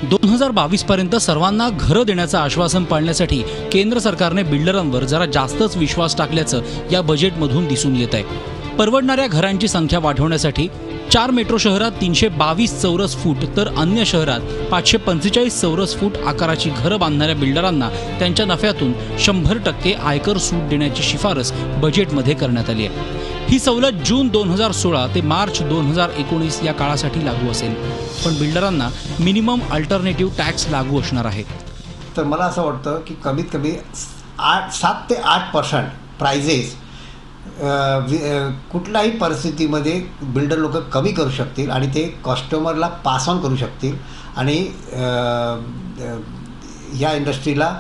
2022 पर्यंत सर्वांना घरं देण्याचं आश्वासन पाळण्यासाठी केंद्र सरकारने बिल्डरांवर जरा जास्तच विश्वास टाकल्याचं या बजेटमधून दिसून येत आहे। परवडणाऱ्या घरांची संख्या वाढवण्यासाठी 4 मेट्रो शहरात 322 चौरस फूट तर अन्य शहरात 545 चौरस फूट आकाराची घरं बांधणाऱ्या बिल्डरांना त्यांच्या नफ्यातून 100% आयकर सूट देण्याची शिफारस बजेटमध्ये करण्यात आली आहे। ही सवलत जून 2016 ते मार्च 2019 या काळासाठी लागू असेल, पण बिल्डरांना मिनिमम अल्टरनेटिव्ह टॅक्स लागू असणार आहे। तर मला असं वाटतं की कमीत कमी 7 ते 8% प्राइजेस कुठल्याही परिस्थितीमध्ये बिल्डर लोक कमी करू शकतील आणि ते कस्टमरला पास ऑन करू शकतील आणि या इंडस्ट्रीला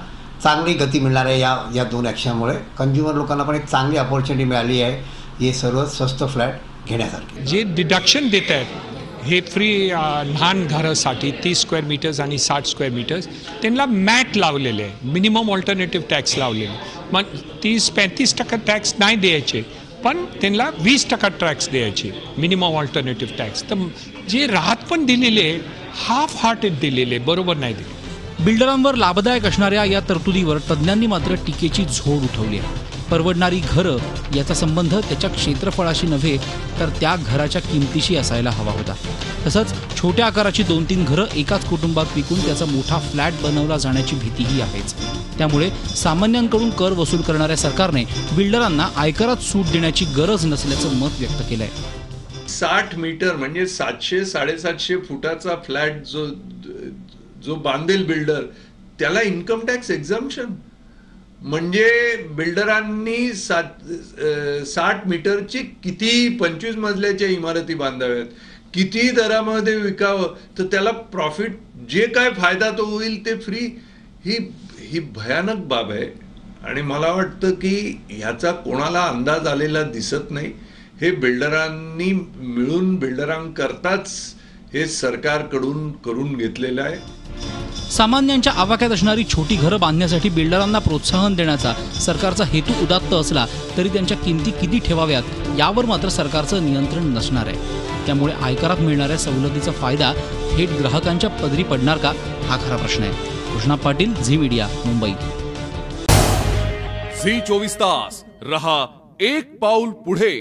चांगली गती मिळणार आहे। या दोन ॲक्शनमुळे कंझ्युमर लोकांना पण एक चांगली अपॉर्च्युनिटी मिळाली आहे हे सर्व स्वस्त फ्लॅट घेण्यासारखे। जे डिडक्शन देत आहेत हे फ्री लहान घरासाठी 30 स्क्वेअर मीटर्स आणि 60 स्क्वेअर मीटर्स त्यांना मॅट लावलेले आहे, मिनिमम ऑल्टरनेटिव्ह टॅक्स लावलेले। मग 30-35% टॅक्स नाही द्यायचे, पण त्यांना 20% टॅक्स द्यायचे मिनिमम ऑल्टरनेटिव्ह टॅक्स। तर जे राहत पण दिलेले हाफ हार्टेड दिलेले, बरोबर नाही दिले। बिल्डरांवर लाभदायक असणाऱ्या या तरतुदीवर तज्ज्ञांनी मात्र टीकेची झोड उठवली आहे। परवडणारी घरं याचा संबंध त्याच्या क्षेत्रफळाशी नव्हे तर त्या घराच्या किमतीशी असायला हवा होता। तसंच छोट्या आकाराची 2-3 घरं एकाच कुटुंबात विकून त्याचा मोठा फ्लॅट बनवला जाण्याची भीतीही आहेच। त्यामुळे सामान्यांकडून कर वसूल करणाऱ्या सरकारने बिल्डरांना आयकरात सूट देण्याची गरज नसल्याचं मत व्यक्त केलं आहे। 60 मीटर म्हणजे 700-750 फुटाचा फ्लॅट जो बांधेल बिल्डर त्याला इन्कम टॅक्स एक्झम्पशन, म्हणजे बिल्डरांनी 60 मीटरची किती 25 मजल्याच्या इमारती बांधाव्यात, किती दरामध्ये विकावं, तर त्याला प्रॉफिट जे काय फायदा तो होईल ते फ्री। ही भयानक बाब आहे आणि मला वाटतं की ह्याचा कोणाला अंदाज आलेला दिसत नाही। हे बिल्डरांनी मिळून बिल्डरांकरताच हे सरकारकडून करून घेतलेलं आहे। सामान्यांच्या आवाक्यात असणारी छोटी घरं बांधण्यासाठी बिल्डरांना प्रोत्साहन देण्याचा सरकारचा हेतू उदात्त असला तरी त्यांच्या किमती किती ठेवाव्यात यावर मात्र सरकारचं नियंत्रण नसणार आहे। त्यामुळे आयकरात मिळणाऱ्या सवलतीचा फायदा थेट ग्राहकांच्या पदरी पडणार का, हा खरा प्रश्न आहे। कृष्णा पाटील, झी मीडिया, मुंबई। झी 24 तास रहा एक पाऊल पुढे।